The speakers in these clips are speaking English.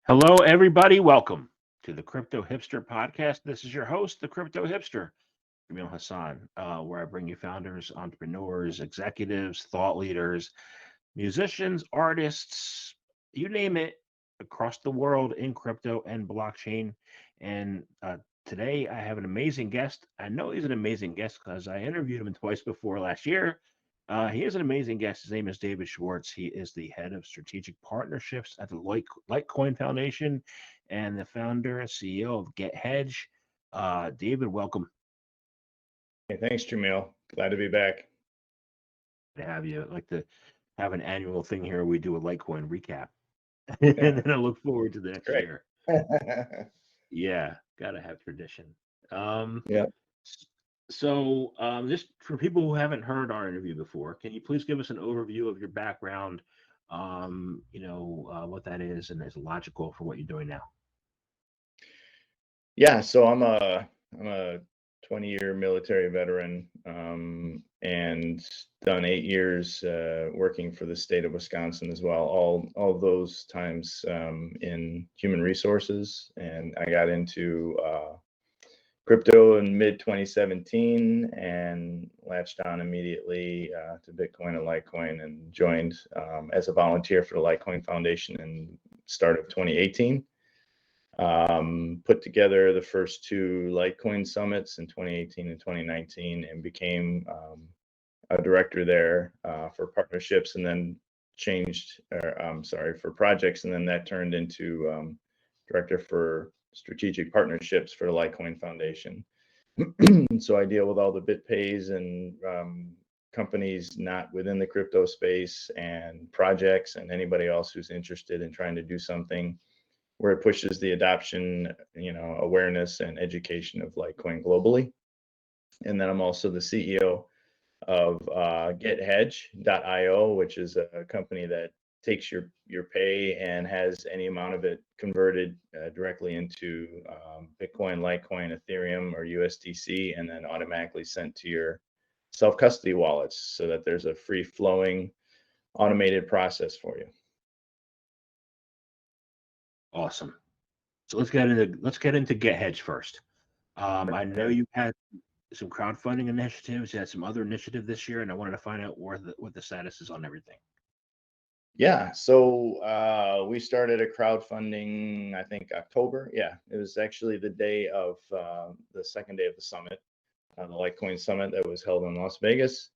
Hello, everybody. Welcome to the Crypto Hipster Podcast. This is your host, the Crypto Hipster, Jamil Hassan, where I bring you founders, entrepreneurs, executives, thought leaders, musicians, artists, you name it, across the world in crypto and blockchain. And today I have an amazing guest. I know he's an amazing guest because I interviewed him twice before last year. He is an amazing guest. His name is David Schwartz. He is the head of strategic partnerships at the Litecoin Foundation and the founder and CEO of Get Hedge. David, welcome Hey, thanks, Jamil. Glad to be back. to have you. I'd like to have an annual thing here where we do a Litecoin recap. And Yeah, then I look forward to the it's next great. year. Yeah, gotta have tradition. Um, Yeah. s- just for people who haven't heard our interview before, can you please give us an overview of your background? What that is and is logical for what you're doing now. Yeah, so I'm a 20-year military veteran, and done 8 years working for the state of Wisconsin as well. All those times in human resources, and I got into crypto in mid 2017 and latched on immediately to Bitcoin and Litecoin, and joined as a volunteer for the Litecoin Foundation in start of 2018. Put together the first two Litecoin summits in 2018 and 2019, and became a director there for partnerships, and then changed, or sorry, for projects, and then that turned into director for strategic partnerships for the Litecoin Foundation. So I deal with all the BitPays and companies not within the crypto space, and projects, and anybody else who's interested in trying to do something where it pushes the adoption, awareness and education of Litecoin globally. And then I'm also the CEO of GetHedge.io, which is a company that takes your pay and has any amount of it converted directly into Bitcoin, Litecoin, Ethereum, or USDC, and then automatically sent to your self custody wallets, so that there's a free flowing automated process for you. Awesome. So let's get into Get Hedge first. I know you had some crowdfunding initiatives. You had some other initiative this year, and I wanted to find out what the status is on everything. Yeah, so we started a crowdfunding, I think October. Yeah, it was actually the day of the second day of the summit, the Litecoin Summit that was held in Las Vegas.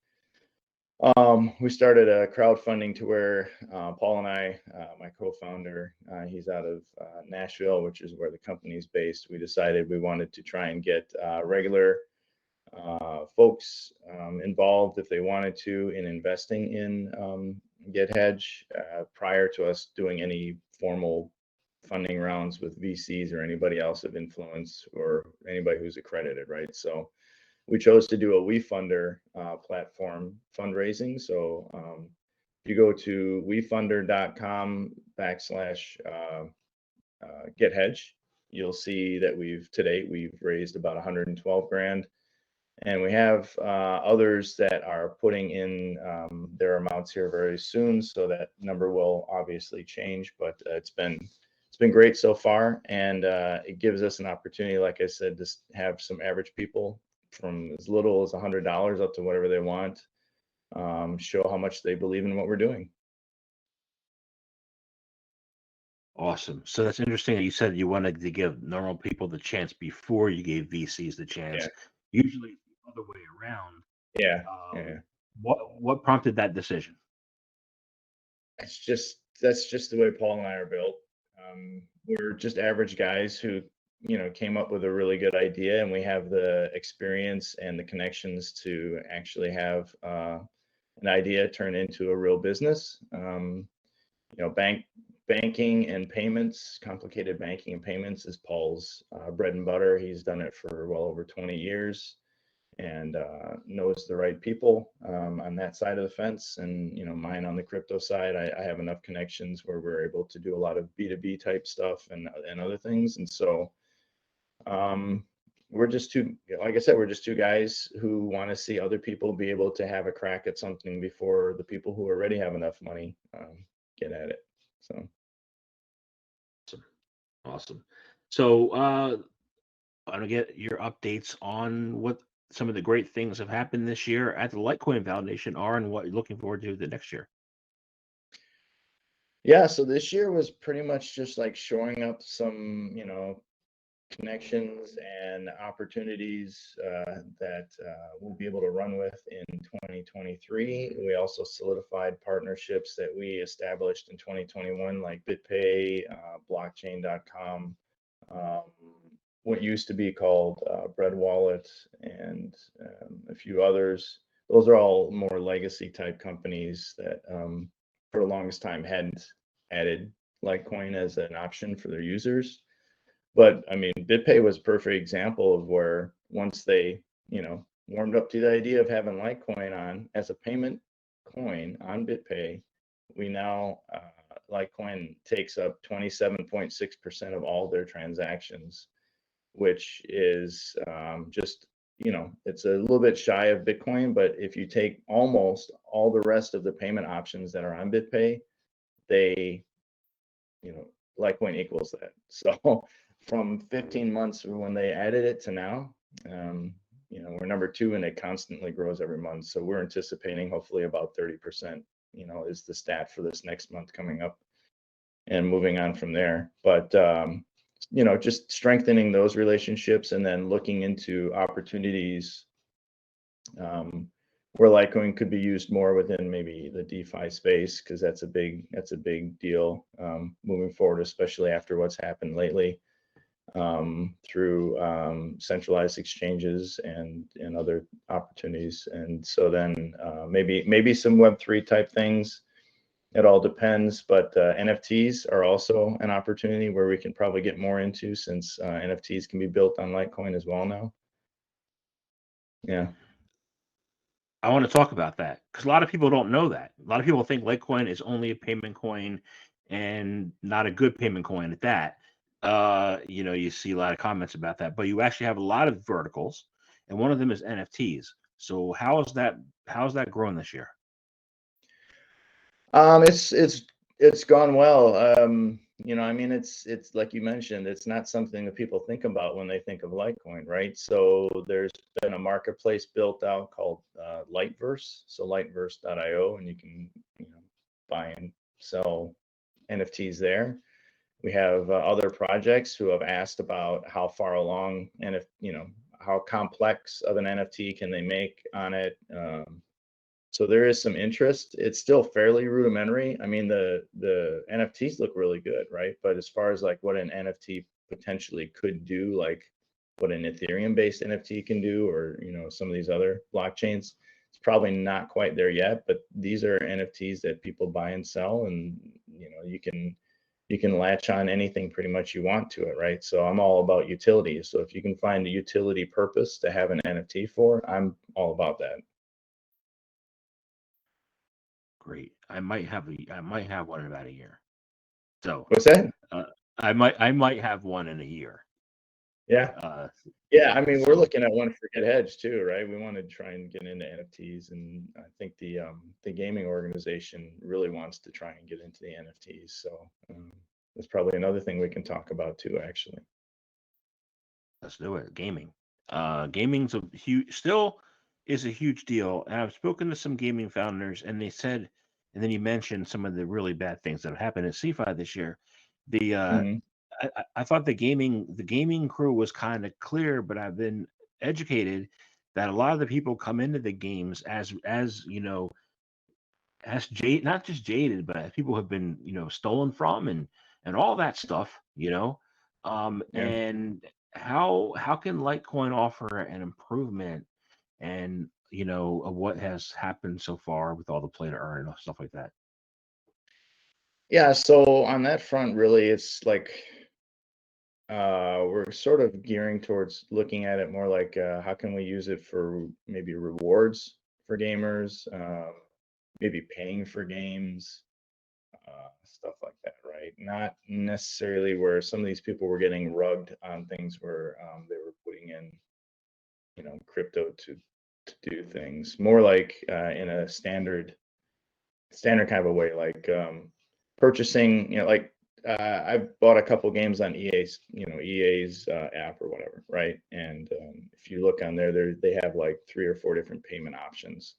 We started a crowdfunding to where Paul and I, my co-founder, he's out of Nashville, which is where the company is based. We decided we wanted to try and get regular folks involved, if they wanted to, in investing in Get Hedge, prior to us doing any formal funding rounds with VCs or anybody else of influence, or anybody who's accredited, right? So we chose to do a WeFunder platform fundraising. So if you go to wefunder.com/GetHedge, you'll see that we've raised about 112 grand. And we have others that are putting in their amounts here very soon, so that number will obviously change. But it's been great so far, and it gives us an opportunity, like I said, to have some average people from as little as $100 up to whatever they want, show how much they believe in what we're doing. Awesome. So that's interesting that you said you wanted to give normal people the chance before you gave VCs the chance. Yeah, Usually it's the other way around. yeah, Um, yeah. what prompted that decision? That's just the way Paul and I are built. We're just average guys who, came up with a really good idea, and we have the experience and the connections to actually have an idea turn into a real business. Banking and payments, complicated banking and payments, is Paul's bread and butter. He's done it for well over 20 years, and knows the right people on that side of the fence. And mine on the crypto side, I have enough connections where we're able to do a lot of B2B type stuff and other things. And so we're just two, like I said, we're just two guys who want to see other people be able to have a crack at something before the people who already have enough money get at it. So Awesome. So I want to get your updates on what some of the great things have happened this year at the Litecoin Foundation are and what you're looking forward to the next year. Yeah, so this year was pretty much just like showing up some, connections and opportunities that we'll be able to run with in 2023. We also solidified partnerships that we established in 2021, like BitPay, blockchain.com, um, what used to be called Bread Wallet, and a few others. Those are all more legacy type companies that for the longest time hadn't added Litecoin as an option for their users. But I mean, BitPay was a perfect example of where once they, warmed up to the idea of having Litecoin on as a payment coin on BitPay, we now Litecoin takes up 27.6% of all their transactions, which is just, it's a little bit shy of Bitcoin. But if you take almost all the rest of the payment options that are on BitPay, they, you know, Litecoin equals that. So from 15 months when they added it to now, we're number two, and it constantly grows every month. So we're anticipating hopefully about 30%, is the stat for this next month coming up, and moving on from there. But just strengthening those relationships and then looking into opportunities where Litecoin could be used more within maybe the DeFi space, because that's a big deal moving forward, especially after what's happened lately through centralized exchanges and other opportunities. And so then maybe some Web3 type things. It all depends, but NFTs are also an opportunity where we can probably get more into, since NFTs can be built on Litecoin as well now. Yeah. I want to talk about that because a lot of people don't know that. A lot of people think Litecoin is only a payment coin and not a good payment coin at that. You see a lot of comments about that, but you actually have a lot of verticals, and one of them is NFTs. So how's that growing this year? It's gone well. I mean, it's like you mentioned, it's not something that people think about when they think of Litecoin, right? So there's been a marketplace built out called Liteverse, so liteverse.io, and you can, buy and sell NFTs there. We have other projects who have asked about how far along, and if, how complex of an NFT can they make on it. So there is some interest. It's still fairly rudimentary. I mean, the NFTs look really good, right? But as far as like what an NFT potentially could do, like what an Ethereum-based NFT can do, or some of these other blockchains, it's probably not quite there yet. But these are NFTs that people buy and sell, and you can latch on anything pretty much you want to it, right? So I'm all about utility. So if you can find a utility purpose to have an NFT for, I'm all about that. Great. I might have one in about a year. So What's that? uh, I might have one in a year. Yeah. Uh, Yeah, I yeah. mean, we're So looking at one for Get Hedge too, right? We want to try and get into NFTs, and I think the gaming organization really wants to try and get into the NFTs. So that's probably another thing we can talk about too, actually. let's do it. Gaming. Gaming's a huge still is a huge deal. And I've spoken to some gaming founders, and they said, and then you mentioned some of the really bad things that have happened at CFI this year. The Hmm. I thought the gaming crew was kind of clear, but I've been educated that a lot of the people come into the games as as jade, not just jaded, but as people have been stolen from and all that stuff. Yeah. And how can Litecoin offer an improvement and of what has happened so far with all the play to earn and stuff like that? Yeah. So on that front, really, it's like we're sort of gearing towards looking at it more like how can we use it for maybe rewards for gamers, maybe paying for games, stuff like that, right? Not necessarily where some of these people were getting rugged on things where they were putting in, crypto to do things more like in a standard kind of a way, like purchasing, like I've bought a couple games on EA's app or whatever, right? And if you look on there, they have like 3 or 4 different payment options.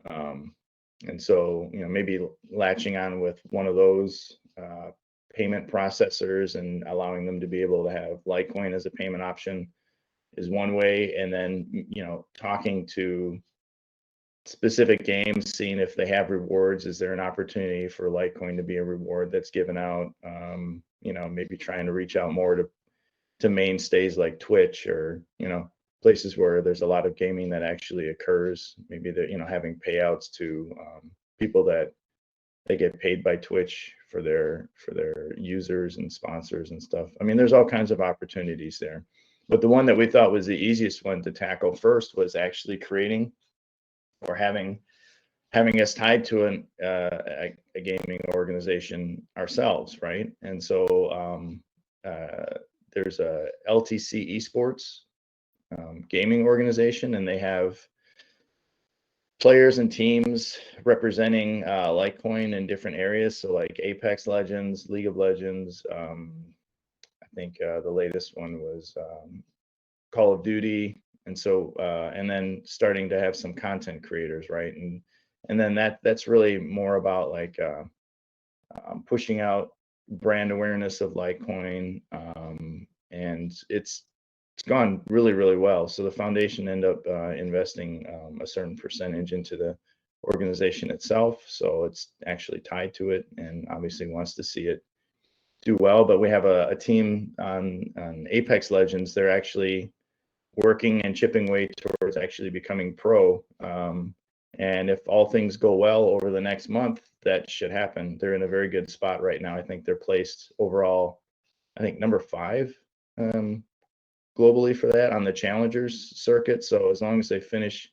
And so, maybe latching on with one of those payment processors and allowing them to be able to have Litecoin as a payment option is one way. And then, talking to specific games, seeing if they have rewards. Is there an opportunity for Litecoin to be a reward that's given out? Maybe trying to reach out more to mainstays like Twitch or, places where there's a lot of gaming that actually occurs. Maybe they're, having payouts to people that they get paid by Twitch for their users and sponsors and stuff. I mean, there's all kinds of opportunities there. But the one that we thought was the easiest one to tackle first was actually creating or having us tied to a gaming organization ourselves, right? And so there's a LTC Esports gaming organization, and they have players and teams representing Litecoin in different areas. So like Apex Legends, League of Legends. I think the latest one was Call of Duty. And so, and then starting to have some content creators, right? And then that's really more about like pushing out brand awareness of Litecoin, and it's gone really, really well. So the foundation ended up investing a certain percentage into the organization itself. So it's actually tied to it, and obviously wants to see it do well. But we have a team on Apex Legends. They're actually working and chipping away towards actually becoming pro. And if all things go well over the next month, that should happen. They're in a very good spot right now. I think they're placed overall, I think number 5 globally for that on the challengers circuit. So as long as they finish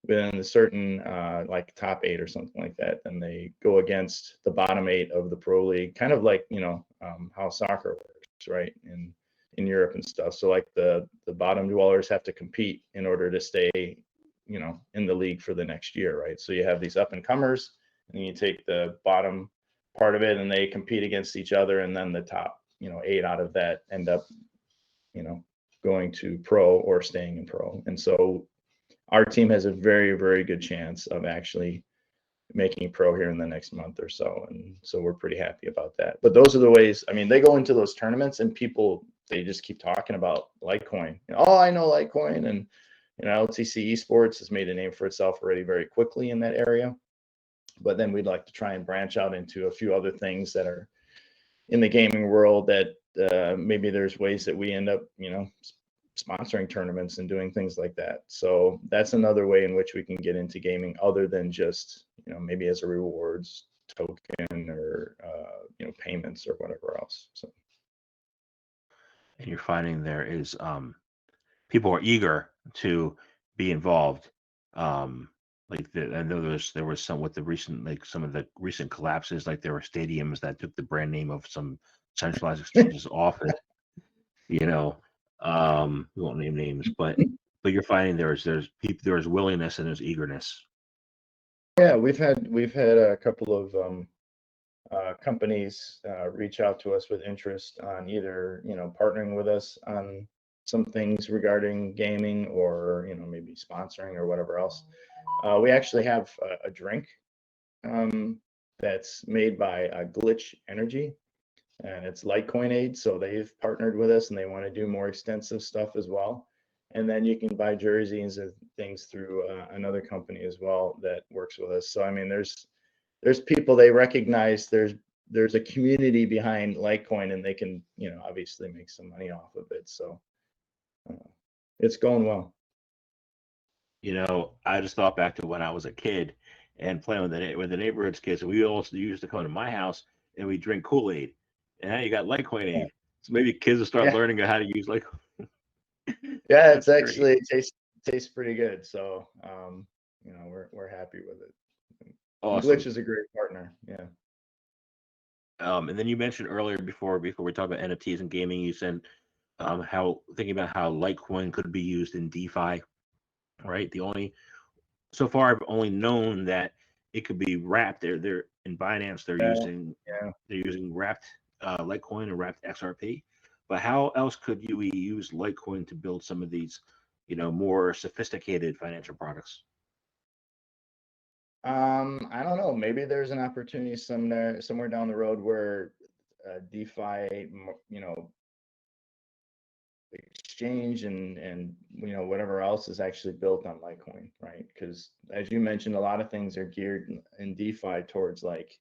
within a certain like top 8 or something like that, then they go against the bottom 8 of the pro league, kind of like how soccer works, right? In Europe and stuff. So like the bottom dwellers have to compete in order to stay, in the league for the next year, right? So you have these up and comers, and you take the bottom part of it, and they compete against each other, and then the top, 8 out of that end up, going to pro or staying in pro. And so our team has a very, very good chance of actually making pro here in the next month or so. And so we're pretty happy about that. But those are the ways. I mean, they go into those tournaments and people, they just keep talking about Litecoin. Oh, I know Litecoin. And, LTC Esports has made a name for itself already very quickly in that area. But then we'd like to try and branch out into a few other things that are in the gaming world that maybe there's ways that we end up, sponsoring tournaments and doing things like that. So that's another way in which we can get into gaming other than just, maybe as a rewards token or, payments or whatever else. So. And you're finding there is people are eager to be involved. Like I know there was some with the recent, like some of the recent collapses, like there were stadiums that took the brand name of some centralized exchanges off it. We won't name names, but you're finding there's willingness and there's eagerness. Yeah, we've had a couple of companies reach out to us with interest on either partnering with us on some things regarding gaming or maybe sponsoring or whatever else. We actually have a drink that's made by Glitch Energy, and it's Litecoin Aid. So they've partnered with us and they want to do more extensive stuff as well. And then you can buy jerseys and things through another company as well that works with us. So I mean, there's people, they recognize there's a community behind Litecoin, and they can obviously make some money off of it. So it's going well. I just thought back to when I was a kid and playing with the neighborhood's kids. We also used to come to my house and we drink Kool-Aid. And now you got Litecoin Aid. So maybe kids will start learning how to use Litecoin. Yeah, it's actually it tastes pretty good. So we're happy with it. Awesome. Glitch is a great partner. Yeah. And then you mentioned earlier before we talked about NFTs and gaming, you said thinking about how Litecoin could be used in DeFi, right? So far I've only known that it could be wrapped. They're in Binance. They're using wrapped Litecoin and wrapped XRP. But how else could you use Litecoin to build some of these, more sophisticated financial products? I don't know. Maybe there's an opportunity somewhere down the road where DeFi, exchange and whatever else is actually built on Litecoin, right? Because as you mentioned, a lot of things are geared in DeFi towards like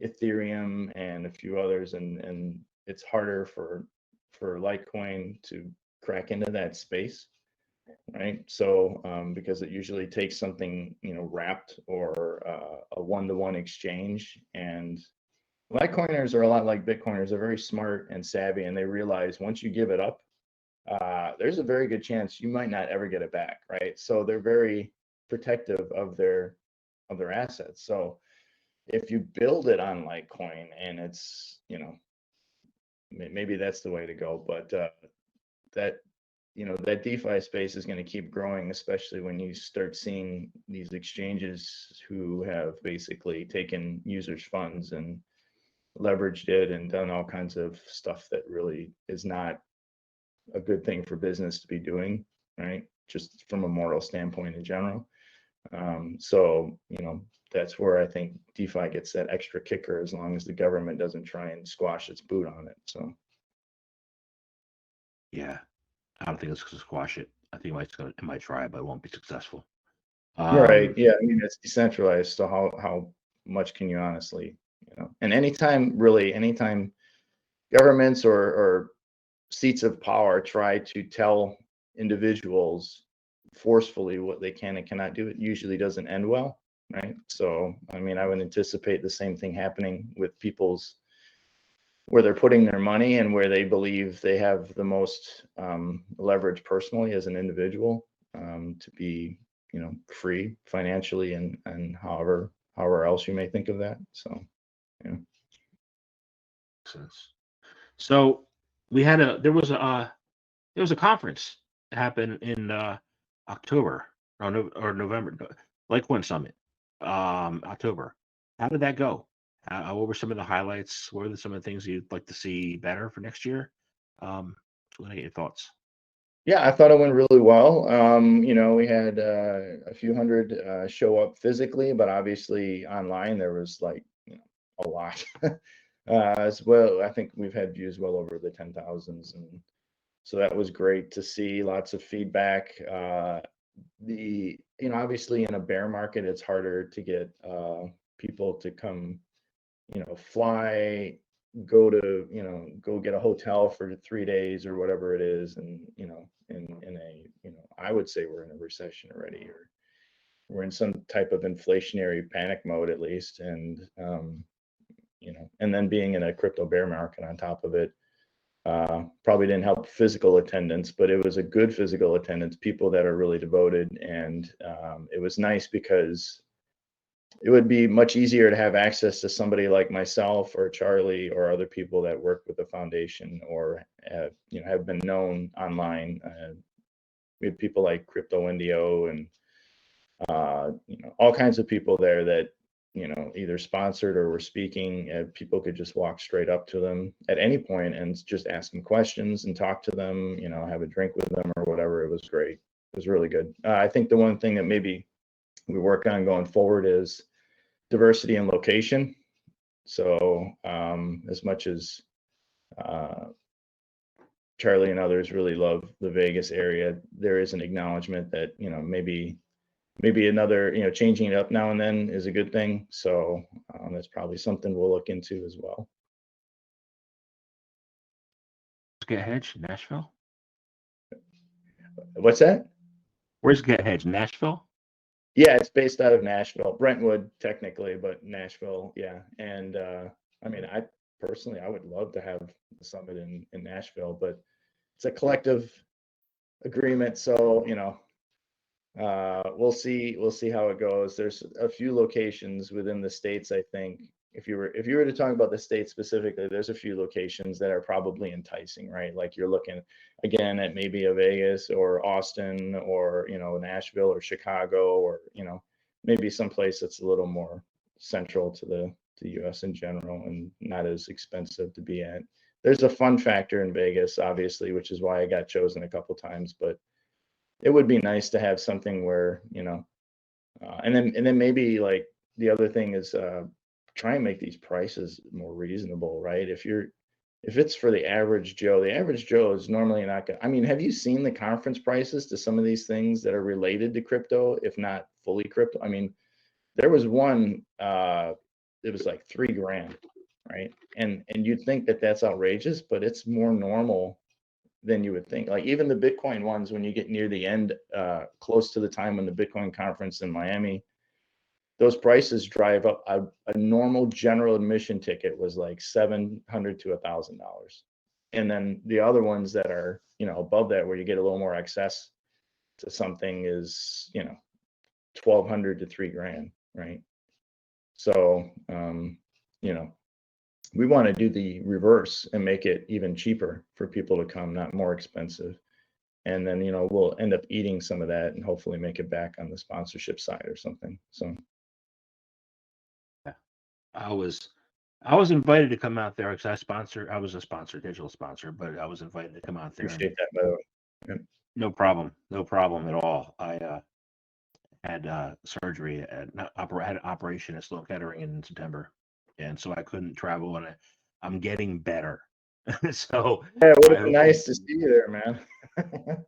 Ethereum and a few others, and it's harder for Litecoin to crack into that space, right? So because it usually takes something wrapped or a one-to-one exchange, and Litecoiners are a lot like Bitcoiners. They're very smart and savvy, and they realize once you give it up, there's a very good chance you might not ever get it back, right? So they're very protective of their assets. So if you build it on Litecoin and it's, maybe that's the way to go. But that, that DeFi space is going to keep growing, especially when you start seeing these exchanges who have basically taken users' funds and leveraged it and done all kinds of stuff that really is not a good thing for business to be doing, right? Just from a moral standpoint in general. So, that's where I think DeFi gets that extra kicker as long as the government doesn't try and squash its boot on it. So, Yeah, I don't think it's going to squash it. I think it might try, but it won't be successful. right. Yeah. I mean, it's decentralized. So how much can you honestly, and anytime governments or seats of power try to tell individuals forcefully what they can and cannot do, it usually doesn't end well, right? So, I mean, I would anticipate the same thing happening with people's where they're putting their money and where they believe they have the most leverage personally as an individual to be, free financially and however else you may think of that. So, yeah. Sense. So there was a conference that happened in October or November, Litecoin Summit, October. How did that go? What were some of the highlights? What are some of the things you'd like to see better for next year? What are your thoughts? Yeah, I thought it went really well. We had a few hundred show up physically, but obviously online there was like, a lot. As well, I think we've had views well over the 10,000s, and so that was great to see. Lots of feedback. Obviously in a bear market, it's harder to get people to come, fly, go get a hotel for 3 days or whatever it is, and in a I would say we're in a recession already, or we're in some type of inflationary panic mode at least, and and then being in a crypto bear market on top of it probably didn't help physical attendance, but it was a good physical attendance, people that are really devoted, and it was nice because it would be much easier to have access to somebody like myself or Charlie or other people that work with the foundation or have been known online. We had people like Crypto Indio and all kinds of people there that either sponsored or were speaking. People could just walk straight up to them at any point and just ask them questions and talk to them. Have a drink with them or whatever. It was great. It was really good. I think the one thing that maybe we work on going forward is diversity and location. So as much as Charlie and others really love the Vegas area, there is an acknowledgement that maybe another changing it up now and then is a good thing. So that's probably something we'll look into as well. Get Hedge, Nashville. What's that? Where's Get Hedge? Nashville? Yeah, it's based out of Nashville, Brentwood technically, but Nashville, yeah. And I mean, I personally would love to have the summit in Nashville, but it's a collective agreement. So we'll see how it goes. There's a few locations within the states. I think if you were to talk about the states specifically, there's a few locations that are probably enticing, right? Like you're looking again at maybe a Vegas or Austin or Nashville or Chicago or maybe someplace that's a little more central to the US in general, and not as expensive to be at. There's a fun factor in Vegas, obviously, which is why I got chosen a couple times, but it would be nice to have something where, and then maybe like the other thing is try and make these prices more reasonable, right? If it's for the average Joe is normally not going to. I mean, have you seen the conference prices to some of these things that are related to crypto, if not fully crypto? I mean, there was one, it was like $3,000, right? And you'd think that that's outrageous, but it's more normal than you would think. Like even the Bitcoin ones, when you get near the end, close to the time when the Bitcoin conference in Miami, those prices drive up. A normal general admission ticket was like $700 to $1,000, and then the other ones that are above that, where you get a little more access to something, is $1,200 to $3,000, right? So we want to do the reverse and make it even cheaper for people to come, not more expensive. And then we'll end up eating some of that and hopefully make it back on the sponsorship side or something. So I was invited to come out there because I was a sponsor, digital sponsor, but I was invited to come out there. appreciate that, by the way. Yep. No problem at all. I had surgery, had an operation at Sloan Kettering in September, and so I couldn't travel, and I'm getting better. So Yeah, it would have I been hope nice to see you there, man.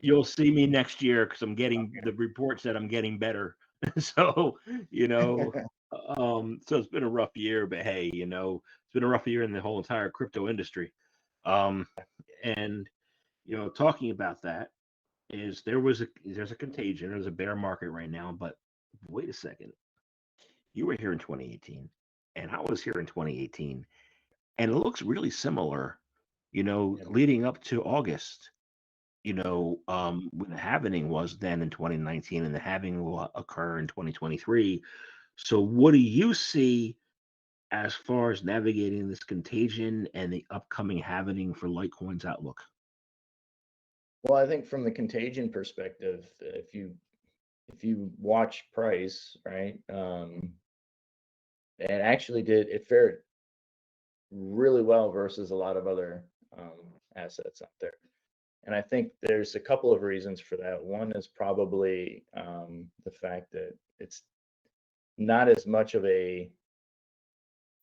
you'll see me next year because I'm getting the reports that I'm getting better. So so it's been a rough year, but hey, it's been a rough year in the whole entire crypto industry. And talking about that is there's a contagion, there's a bear market right now, but wait a second. You were here in 2018 and I was here in 2018, and it looks really similar, leading up to August. When the halving was then in 2019, and the halving will occur in 2023. So what do you see as far as navigating this contagion and the upcoming halving for Litecoin's outlook? Well, I think from the contagion perspective, if you watch price, right, it fared really well versus a lot of other assets out there. And I think there's a couple of reasons for that. One is probably the fact that it's not as much of a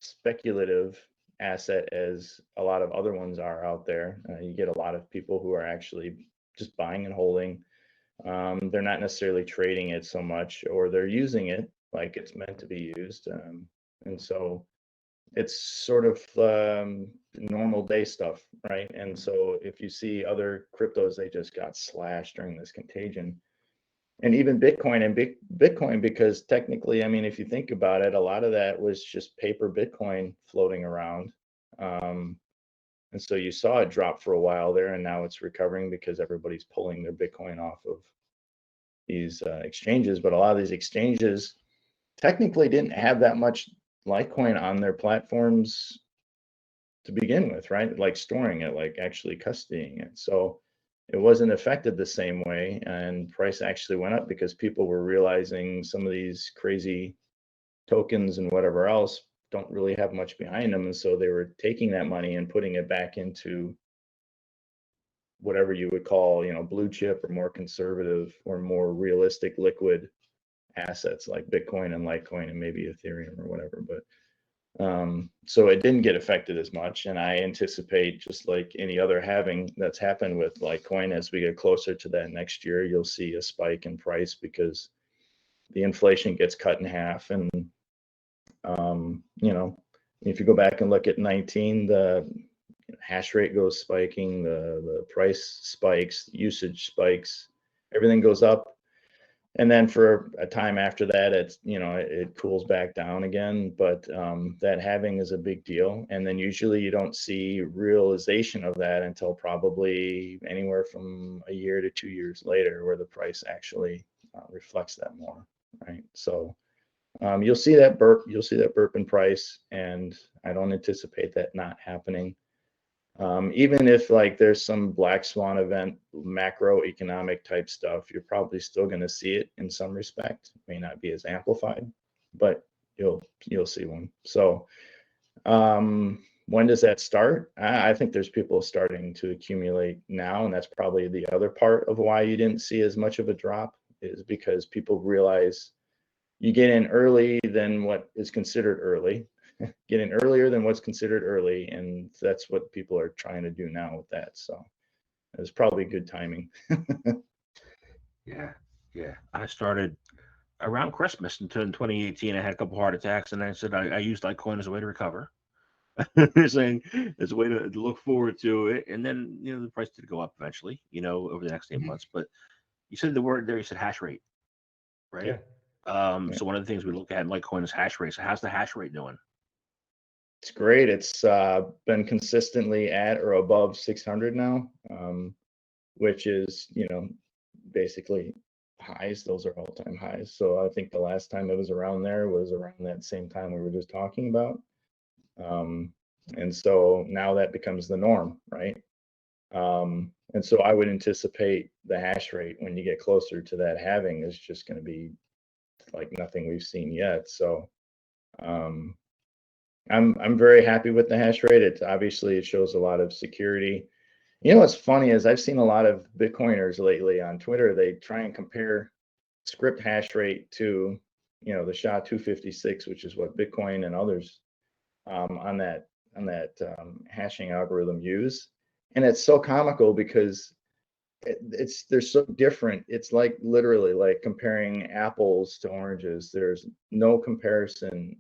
speculative asset as a lot of other ones are out there. You get a lot of people who are actually just buying and holding. They're not necessarily trading it so much, or they're using it like it's meant to be used. And so it's sort of normal day stuff, right? And so if you see other cryptos, they just got slashed during this contagion. And even Bitcoin, because technically, I mean, if you think about it, a lot of that was just paper Bitcoin floating around. And so you saw it drop for a while there, and now it's recovering because everybody's pulling their Bitcoin off of these exchanges. But a lot of these exchanges technically didn't have that much Litecoin on their platforms to begin with, right? Like storing it, like actually custodying it. So it wasn't affected the same way, and price actually went up because people were realizing some of these crazy tokens and whatever else don't really have much behind them, and so they were taking that money and putting it back into whatever you would call, blue chip or more conservative or more realistic liquid assets like Bitcoin and Litecoin and maybe Ethereum or whatever. But so it didn't get affected as much, and I anticipate, just like any other halving that's happened with Litecoin, as we get closer to that next year, you'll see a spike in price because the inflation gets cut in half. And if you go back and look at 19, the hash rate goes spiking, the price spikes, usage spikes, everything goes up. And then for a time after that, it cools back down again. But that halving is a big deal. And then usually you don't see realization of that until probably anywhere from a year to 2 years later, where the price actually reflects that more, right? So you'll see that burp in price, and I don't anticipate that not happening. Even if like there's some black swan event, macroeconomic type stuff, you're probably still going to see it in some respect. It may not be as amplified, but you'll see one. So When does that start? I think there's people starting to accumulate now, and that's probably the other part of why you didn't see as much of a drop, is because people realize you get in early than what is considered early, get in earlier than what's considered early, and that's what people are trying to do now with that. So it's probably good timing. Yeah, yeah. I started around Christmas until in 2018. I had a couple heart attacks, and I said I used Litecoin as a way to recover. Saying as a way to look forward to it, and then the price did go up eventually, over the next 8 months. But you said the word there. You said hash rate, right? Yeah. Yeah. So one of the things we look at in Litecoin is hash rate. So how's the hash rate doing? It's great. It's been consistently at or above 600 now, which is, basically highs. Those are all-time highs. So I think the last time it was around there was around that same time we were just talking about. And so now that becomes the norm, right? And so I would anticipate the hash rate when you get closer to that halving is just going to be like nothing we've seen yet. So um, I'm very happy with the hash rate. It's obviously it shows a lot of security. What's funny is I've seen a lot of Bitcoiners lately on Twitter. They try and compare script hash rate to the SHA-256, which is what Bitcoin and others on that hashing algorithm use, and it's so comical because they're so different. It's like literally like comparing apples to oranges. There's no comparison.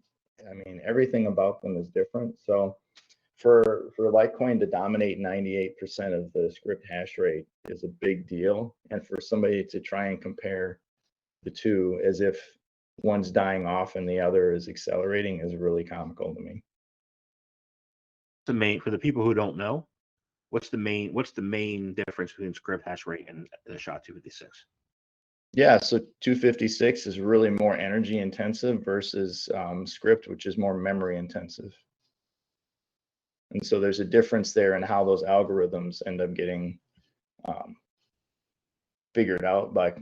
I mean, everything about them is different. So for Litecoin to dominate 98% of the script hash rate is a big deal, and for somebody to try and compare the two as if one's dying off and the other is accelerating is really comical to me. For the people who don't know, what's the main difference between script hash rate and the SHA-256? Yeah, so 256 is really more energy intensive versus script, which is more memory intensive. And so there's a difference there in how those algorithms end up getting figured out by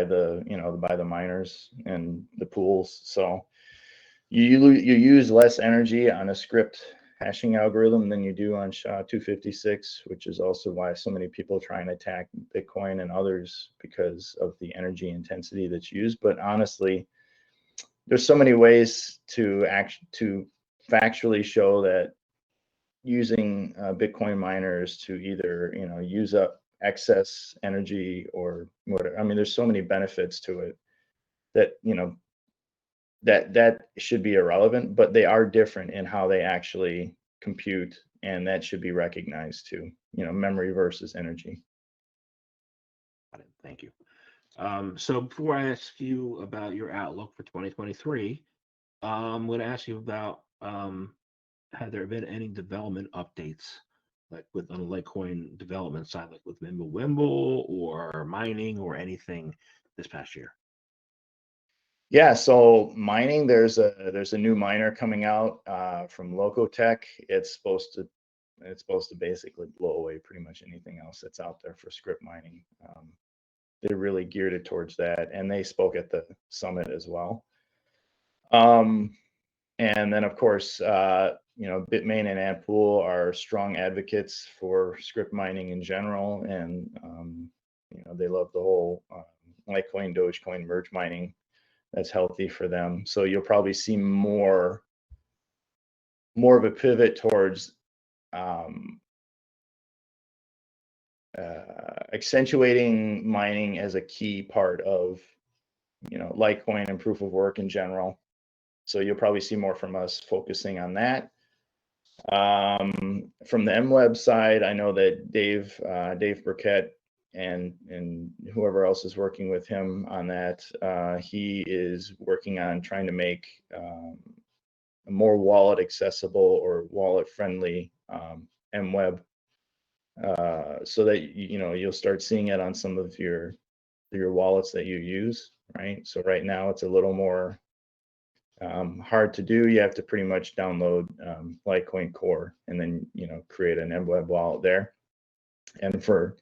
the miners and the pools. So you use less energy on a script hashing algorithm than you do on SHA-256, which is also why so many people try and attack Bitcoin and others because of the energy intensity that's used. But honestly, there's so many ways to factually show that using Bitcoin miners to either use up excess energy or whatever. I mean, there's so many benefits to it that that should be irrelevant, but they are different in how they actually compute, and that should be recognized too. Memory versus energy. Got it. Thank you. So before I ask you about your outlook for 2023, I'm going to ask you about have there been any development updates, like with on the Litecoin development side, like with Wimble or mining or anything this past year? Yeah, so mining, there's a new miner coming out from Locotech. It's supposed to basically blow away pretty much anything else that's out there for script mining. They're really geared it towards that, and they spoke at the summit as well. And then of course, Bitmain and Antpool are strong advocates for script mining in general, and they love the whole Litecoin, Dogecoin merge mining. That's healthy for them. So you'll probably see more of a pivot towards accentuating mining as a key part of Litecoin and proof of work in general. So you'll probably see more from us focusing on that. From the MWeb side, I know that Dave Burkett and whoever else is working with him on that, he is working on trying to make a more wallet accessible or wallet friendly MWeb, so that you'll start seeing it on some of your wallets that you use, right? So right now it's a little more hard to do. You have to pretty much download Litecoin Core and then create an MWeb wallet there. And for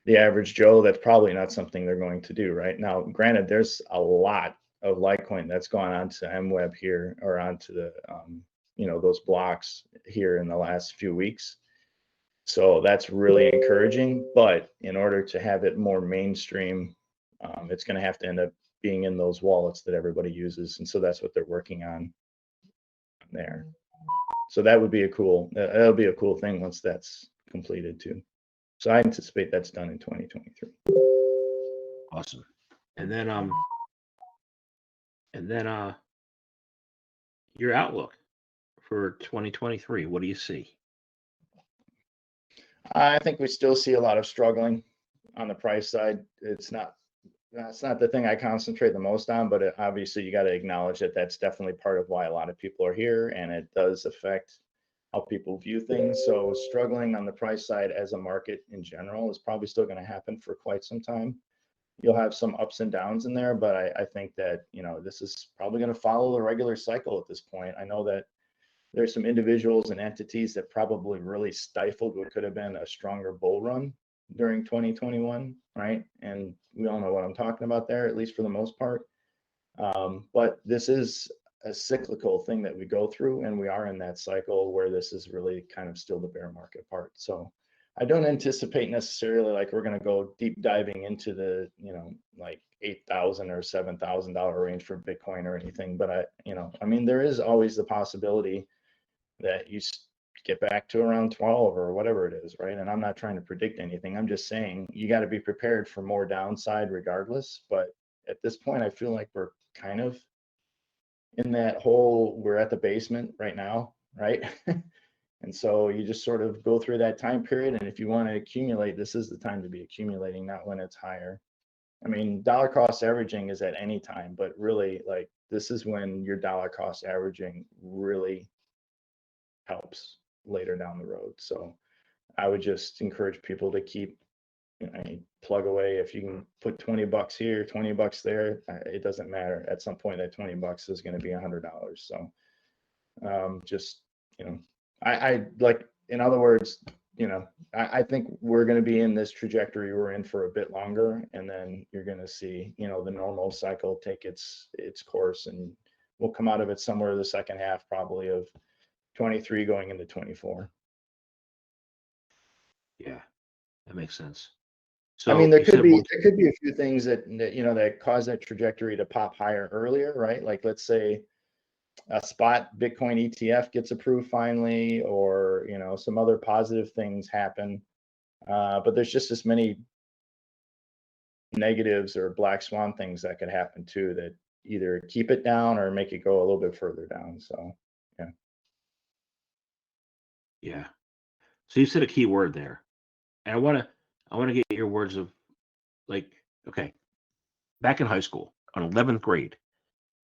the average Joe, that's probably not something they're going to do right now. Granted, there's a lot of Litecoin that's gone onto MWeb here or onto the those blocks here in the last few weeks. So that's really encouraging. But in order to have it more mainstream, it's going to have to end up being in those wallets that everybody uses. And so that's what they're working on there. So that would be that'll be a cool thing once that's completed too. So I anticipate that's done in 2023. Awesome. And then your outlook for 2023, what do you see? I think we still see a lot of struggling on the price side. That's not the thing I concentrate the most on, but obviously you got to acknowledge that that's definitely part of why a lot of people are here, and it does affect how people view things. So struggling on the price side as a market in general is probably still going to happen for quite some time. You'll have some ups and downs in there, but I think that, this is probably going to follow the regular cycle at this point. I know that there's some individuals and entities that probably really stifled what could have been a stronger bull run during 2021, right? And we all know what I'm talking about there, at least for the most part. But this is a cyclical thing that we go through, and we are in that cycle where this is really kind of still the bear market part. So I don't anticipate necessarily like we're going to go deep diving into the, like $8,000 or $7,000 range for Bitcoin or anything. But there is always the possibility that you get back to around 12 or whatever it is, right? And I'm not trying to predict anything. I'm just saying you got to be prepared for more downside regardless. But at this point, I feel like we're kind of in that hole. We're at the basement right now, right? And so you just sort of go through that time period. And if you want to accumulate, this is the time to be accumulating, not when it's higher. I mean, dollar cost averaging is at any time, but really, like, this is when your dollar cost averaging really helps later down the road. So I would just encourage people to keep, plug away. If you can put $20 here, $20 there, it doesn't matter. At some point, that $20 is going to be $100. So just, I like, in other words, I think we're going to be in this trajectory we're in for a bit longer, and then you're going to see, the normal cycle take its course, and we'll come out of it somewhere the second half probably of 23 going into 24. Yeah, that makes sense. I So mean, there you could said be a few things that cause that trajectory to pop higher earlier, right? Like, let's say a spot Bitcoin ETF gets approved finally, or some other positive things happen. But there's just as many negatives or black swan things that could happen too, that either keep it down or make it go a little bit further down. So yeah. So you said a key word there, and I want to get your words of, like, okay, back in high school, on 11th grade,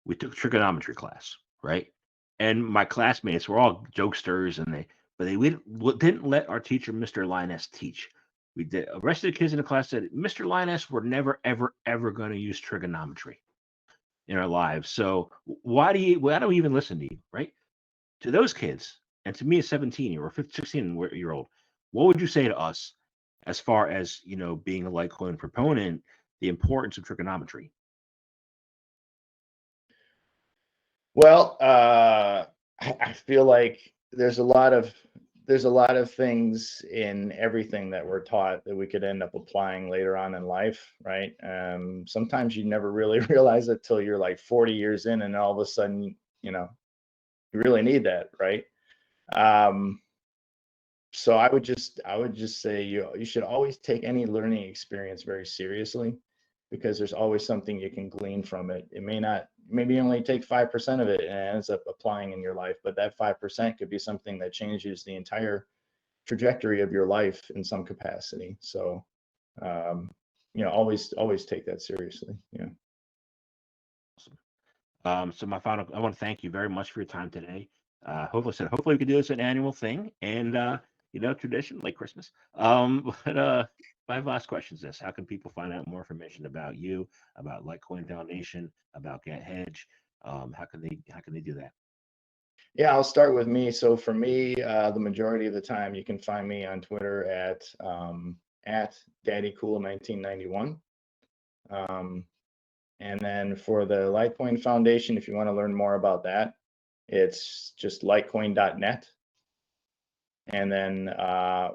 we took trigonometry class, right? And my classmates were all jokesters, and they didn't let our teacher, Mr. Linus, teach. The rest of the kids in the class said, Mr. Linus, we're never, ever, ever going to use trigonometry in our lives. So why do we even listen to you, right? To those kids, and to me, a 17-year or 15, 16-year-old, what would you say to us as far as, being a Litecoin proponent, the importance of trigonometry? well, I feel like there's a lot of things in everything that we're taught that we could end up applying later on in life, right? Sometimes you never really realize it till you're like 40 years in, and all of a sudden, you really need that, right? So I would just say you should always take any learning experience very seriously, because there's always something you can glean from it. It maybe only take 5% of it and it ends up applying in your life, but that 5% could be something that changes the entire trajectory of your life in some capacity. So always take that seriously. Yeah. So I want to thank you very much for your time today. Hopefully we can do this an annual thing, and tradition like Christmas. But my last question is this: how can people find out more information about you, about Litecoin Foundation, about Get Hedge? How can they do that? Yeah, I'll start with me. So for me, the majority of the time, you can find me on Twitter at DaddyCool1991. And then for the Litecoin Foundation, if you want to learn more about that, it's just litecoin.net. And then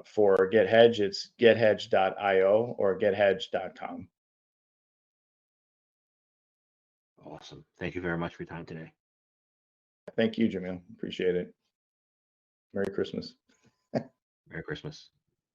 for Get Hedge, it's gethedge.io or gethedge.com. Awesome. Thank you very much for your time today. Thank you, Jamil. Appreciate it. Merry Christmas. Merry Christmas.